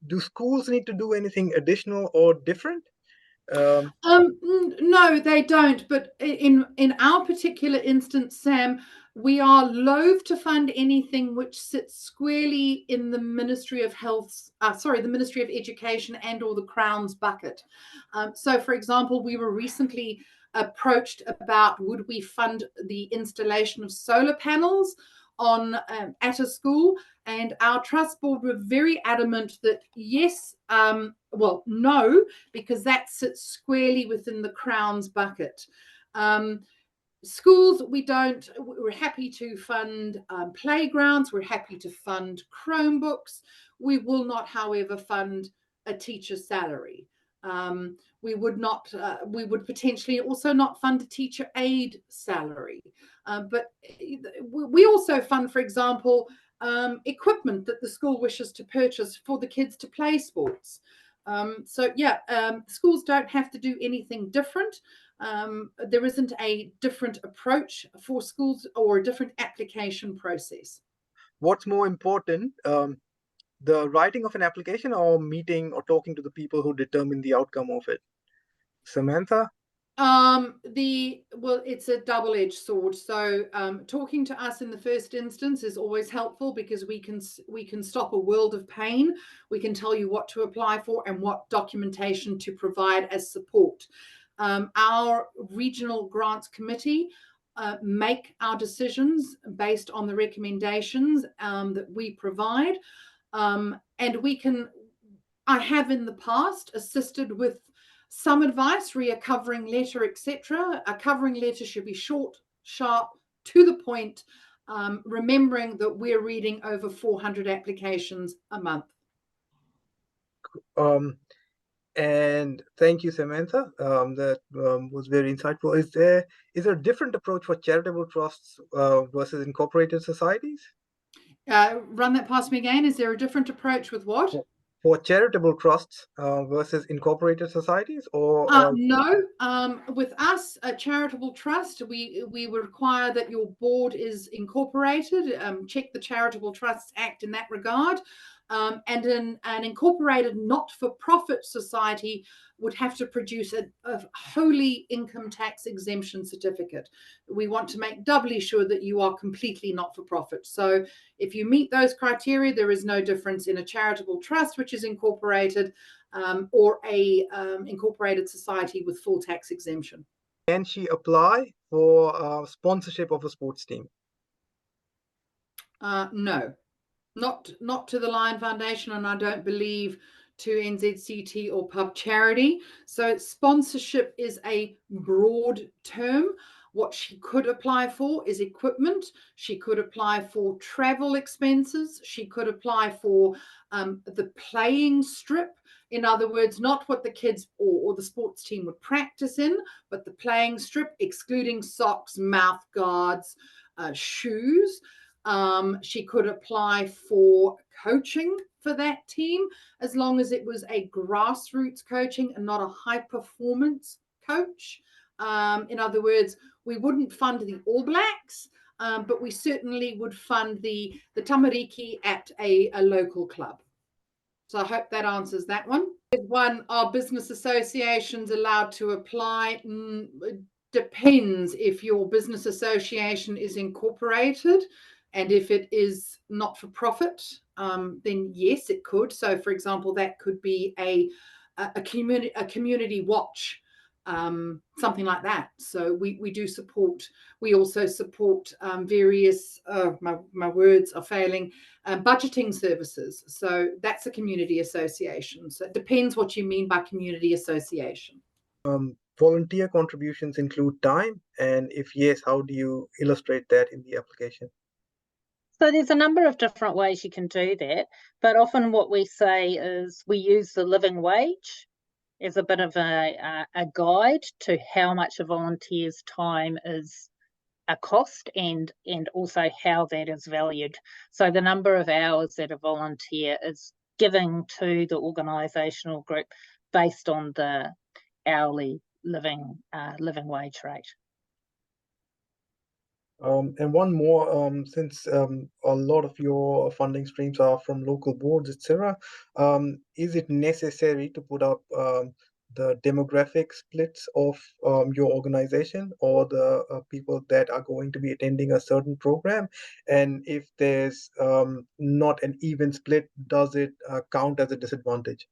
Do schools need to do anything additional or different? No, they don't. But in our particular instance, Sam, we are loath to fund anything which sits squarely in the Ministry of Health, the Ministry of Education and/or the Crown's bucket. So, for example, we were recently approached about would we fund the installation of solar panels on at a school, and our trust board were very adamant that yes, no, because that sits squarely within the Crown's bucket. Schools, we're happy to fund playgrounds, we're happy to fund Chromebooks. We will not, however, fund a teacher's salary. We would potentially also not fund a teacher aide salary. But we also fund, for example, equipment that the school wishes to purchase for the kids to play sports. Schools don't have to do anything different. There isn't a different approach for schools or a different application process. What's more important, the writing of an application or meeting or talking to the people who determine the outcome of it? Samantha? It's a double-edged sword. So talking to us in the first instance is always helpful because we can stop a world of pain. We can tell you what to apply for and what documentation to provide as support. Our regional grants committee make our decisions based on the recommendations that we provide. I have in the past assisted with some advice, re a covering letter, etc. A covering letter should be short, sharp, to the point, remembering that we're reading over 400 applications a month. And thank you, Samantha. That was very insightful. Is there a different approach for charitable trusts versus incorporated societies? Run that past me again. Is there a different approach with what? For charitable trusts versus incorporated societies, or no. With us, a charitable trust, we require that your board is incorporated. Check the Charitable Trusts Act in that regard. And an incorporated not-for-profit society would have to produce a wholly income tax exemption certificate. We want to make doubly sure that you are completely not-for-profit. So if you meet those criteria, there is no difference in a charitable trust, which is incorporated, or a incorporated society with full tax exemption. Can she apply for sponsorship of a sports team? No. Not to the Lion Foundation, and I don't believe to NZCT or Pub Charity. So sponsorship is a broad term. What she could apply for is equipment. She could apply for travel expenses. She could apply for the playing strip. In other words, not what the kids or the sports team would practice in, but the playing strip, excluding socks, mouth guards, shoes. She could apply for coaching for that team, as long as it was a grassroots coaching and not a high performance coach. In other words, we wouldn't fund the All Blacks, but we certainly would fund the tamariki at a local club. So I hope that answers that one. Are business associations allowed to apply? Depends. If your business association is incorporated, and if it is not for profit, then yes, it could. So, for example, that could be a community watch, something like that. So we do support. We also support various. My words are failing. Budgeting services. So that's a community association. So it depends what you mean by community association. Volunteer contributions include time, and if yes, how do you illustrate that in the application? So there's a number of different ways you can do that, but often what we say is we use the living wage as a bit of a guide to how much a volunteer's time is a cost, and also how that is valued. So the number of hours that a volunteer is giving to the organisational group based on the hourly living wage rate. And one more, since a lot of your funding streams are from local boards, etc., is it necessary to put up the demographic splits of your organization or the people that are going to be attending a certain program? And if there's not an even split, does it count as a disadvantage?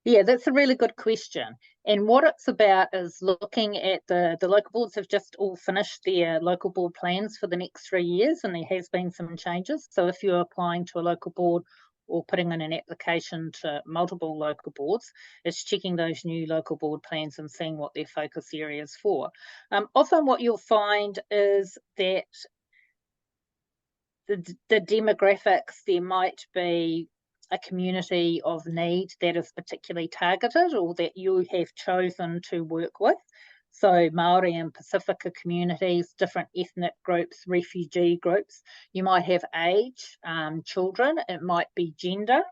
Yeah, that's a really good question. And what it's about is looking at the local boards have just all finished their local board plans for the next 3 years, and there has been some changes. So if you're applying to a local board or putting in an application to multiple local boards, it's checking those new local board plans and seeing what their focus areas for. Often what you'll find is that the demographics, there might be a community of need that is particularly targeted or that you have chosen to work with. So Māori and Pacifica communities, different ethnic groups, refugee groups. You might have age, children, it might be gender-based.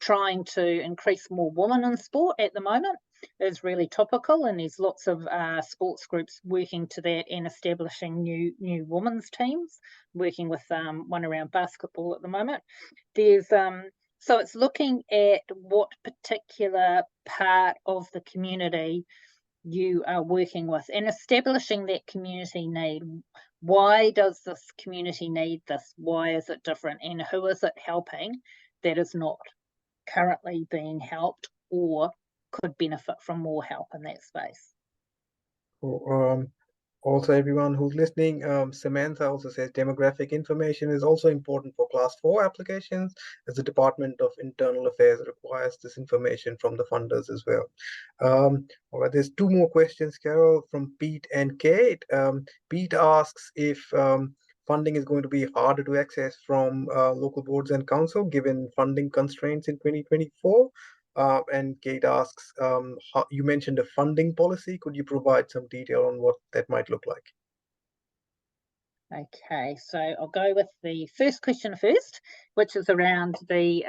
Trying to increase more women in sport at the moment is really topical, and there's lots of sports groups working to that and establishing new women's teams, working with one around basketball at the moment. There's so it's looking at what particular part of the community you are working with and establishing that community need. Why does this community need this? Why is it different? And who is it helping that is not currently being helped or could benefit from more help in that space? Cool. Also, everyone who's listening, Samantha also says demographic information is also important for Class 4 applications, as the Department of Internal Affairs requires this information from the funders as well. All right, there's two more questions, Carol, from Pete and Kate. Pete asks if funding is going to be harder to access from local boards and council given funding constraints in 2024. And Kate asks, you mentioned a funding policy. Could you provide some detail on what that might look like? Okay, so I'll go with the first question first, which is around the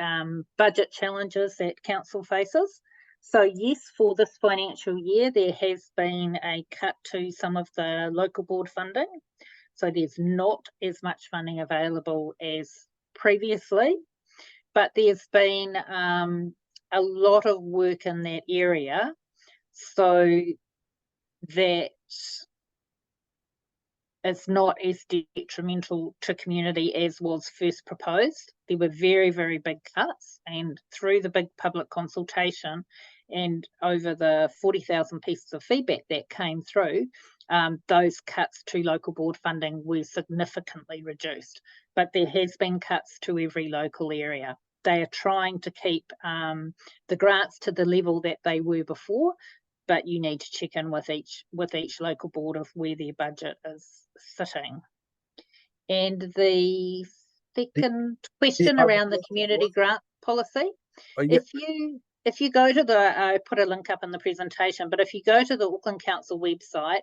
budget challenges that council faces. So yes, for this financial year, there has been a cut to some of the local board funding. So there's not as much funding available as previously, but there's been a lot of work in that area so that it's not as detrimental to community as was first proposed. There were very, very big cuts, and through the big public consultation and over the 40,000 pieces of feedback that came through, those cuts to local board funding were significantly reduced. But there has been cuts to every local area. They are trying to keep the grants to the level that they were before, but you need to check in with each local board of where their budget is sitting. And the second question around the community grant policy, Yeah. if you go to I put a link up in the presentation, but if you go to the Auckland Council website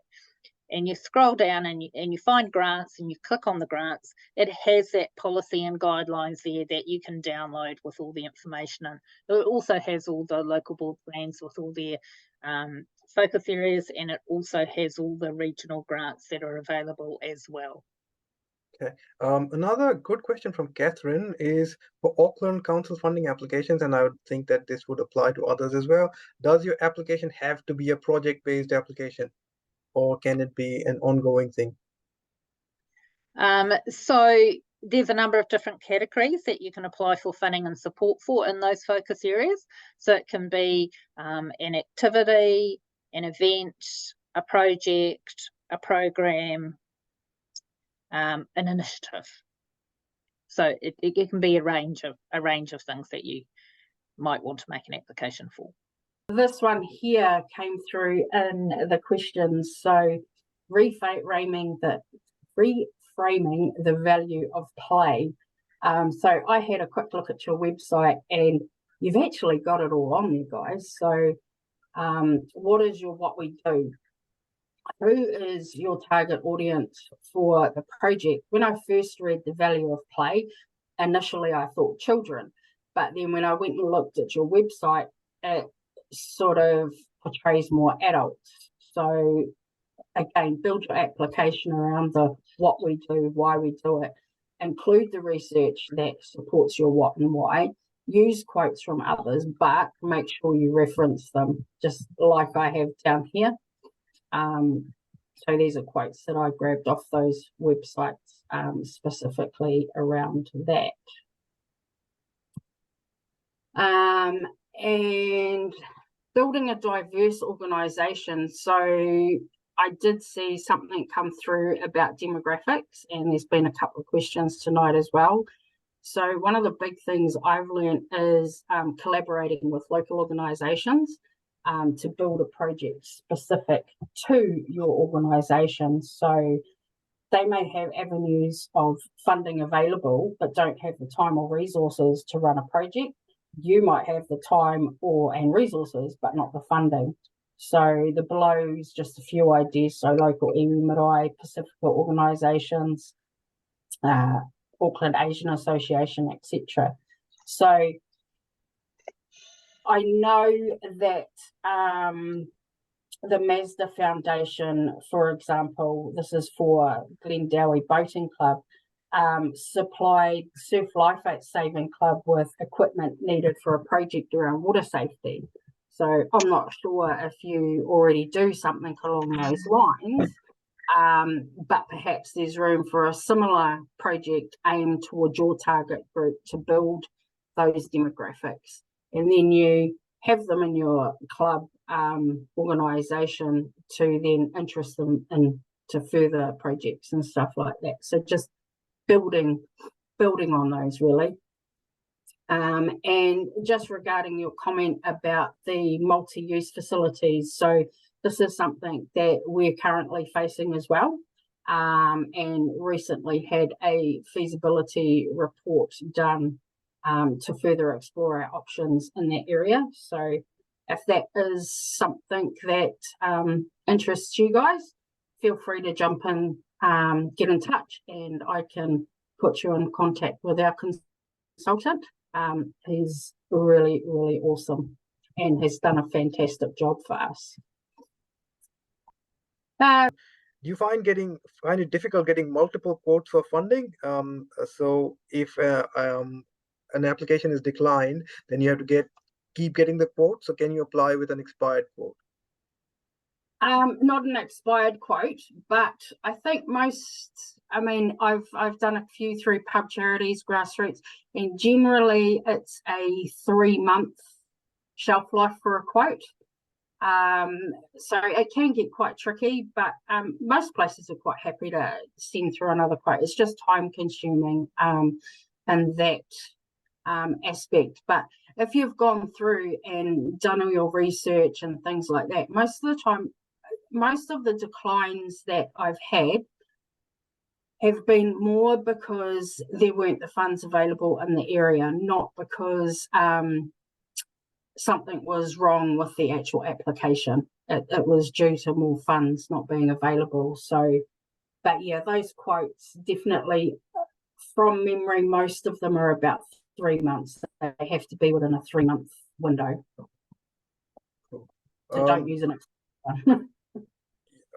and you scroll down and you find grants and you click on the grants, it has that policy and guidelines there that you can download with all the information. And it also has all the local board plans with all their focus areas, and it also has all the regional grants that are available as well. Okay. Another good question from Catherine is for Auckland Council funding applications, and I would think that this would apply to others as well. Does your application have to be a project-based application, or can it be an ongoing thing? So there's a number of different categories that you can apply for funding and support for in those focus areas. So it can be an activity, an event, a project, a program, an initiative. So it can be a range of things that you might want to make an application for. This one here came through in the questions. So reframing the value of play. So I had a quick look at your website, and you've actually got it all on there, guys. So what we do? Who is your target audience for the project? When I first read the value of play, initially I thought children, but then when I went and looked at your website, it sort of portrays more adults. So again, build your application around the what we do, why we do it, include the research that supports your what and why, use quotes from others, but make sure you reference them, just like I have down here. So these are quotes that I grabbed off those websites specifically around that. And building a diverse organisation. So I did see something come through about demographics, and there's been a couple of questions tonight as well. So one of the big things I've learned is collaborating with local organisations to build a project specific to your organisation. So they may have avenues of funding available, but don't have the time or resources to run a project. You might have the time and resources, but not the funding. So the below is just a few ideas. So local iwi marae, Pacifica organisations, Auckland Asian Association, etc. So I know that the Mazda Foundation, for example, this is for Glendowie Boating Club, supplied Surf Life Saving Club with equipment needed for a project around water safety. So I'm not sure if you already do something along those lines, but perhaps there's room for a similar project aimed towards your target group to build those demographics. And then you have them in your club organisation to then interest them into further projects and stuff like that. So just building on those really. And just regarding your comment about the multi-use facilities, so this is something that we're currently facing as well, and recently had a feasibility report done to further explore our options in that area. So if that is something that interests you guys, feel free to jump in, get in touch, and I can put you in contact with our consultant. He's really, really awesome and has done a fantastic job for us. Do you find it difficult getting multiple quotes for funding? So if an application is declined, then you have to keep getting the quote. So can you apply with an expired quote? Not an expired quote, but I think I've done a few through pub charities, grassroots, and generally it's a 3-month shelf life for a quote. So it can get quite tricky, but most places are quite happy to send through another quote. It's just time consuming in that aspect. But if you've gone through and done all your research and things like that, most of the time, most of the declines that I've had have been more because there weren't the funds available in the area, not because something was wrong with the actual application. It was due to more funds not being available. So, but yeah, those quotes definitely, from memory, most of them are about 3 months. They have to be within a 3-month window. Cool. So don't use an extra.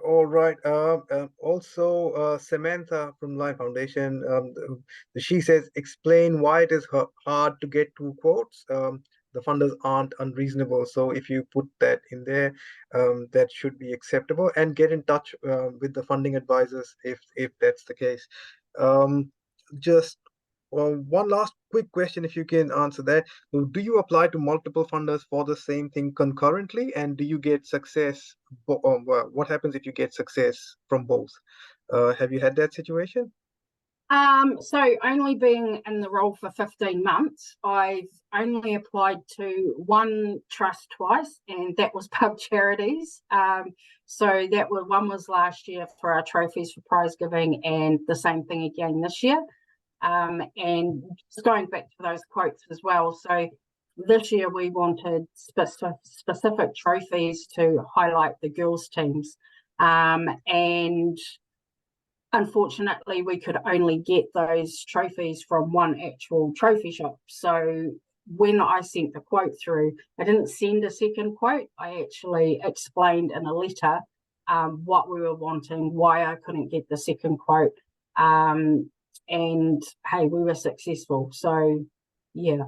All right. Also, Samantha from Life Foundation, she says, explain why it is hard to get 2 quotes. The funders aren't unreasonable. So if you put that in there, that should be acceptable, and get in touch with the funding advisors if that's the case. Just one last quick question, if you can answer that. Do you apply to multiple funders for the same thing concurrently, and do you get success? What happens if you get success from both? Have you had that situation? So only being in the role for 15 months, I've only applied to one trust twice, and that was pub charities. So one was last year for our trophies for prize giving, and the same thing again this year. And just going back to those quotes as well. So this year we wanted specific trophies to highlight the girls' teams, and unfortunately, we could only get those trophies from one actual trophy shop. So when I sent the quote through, I didn't send a second quote. I actually explained in a letter what we were wanting, why I couldn't get the second quote. And hey, we were successful. So yeah,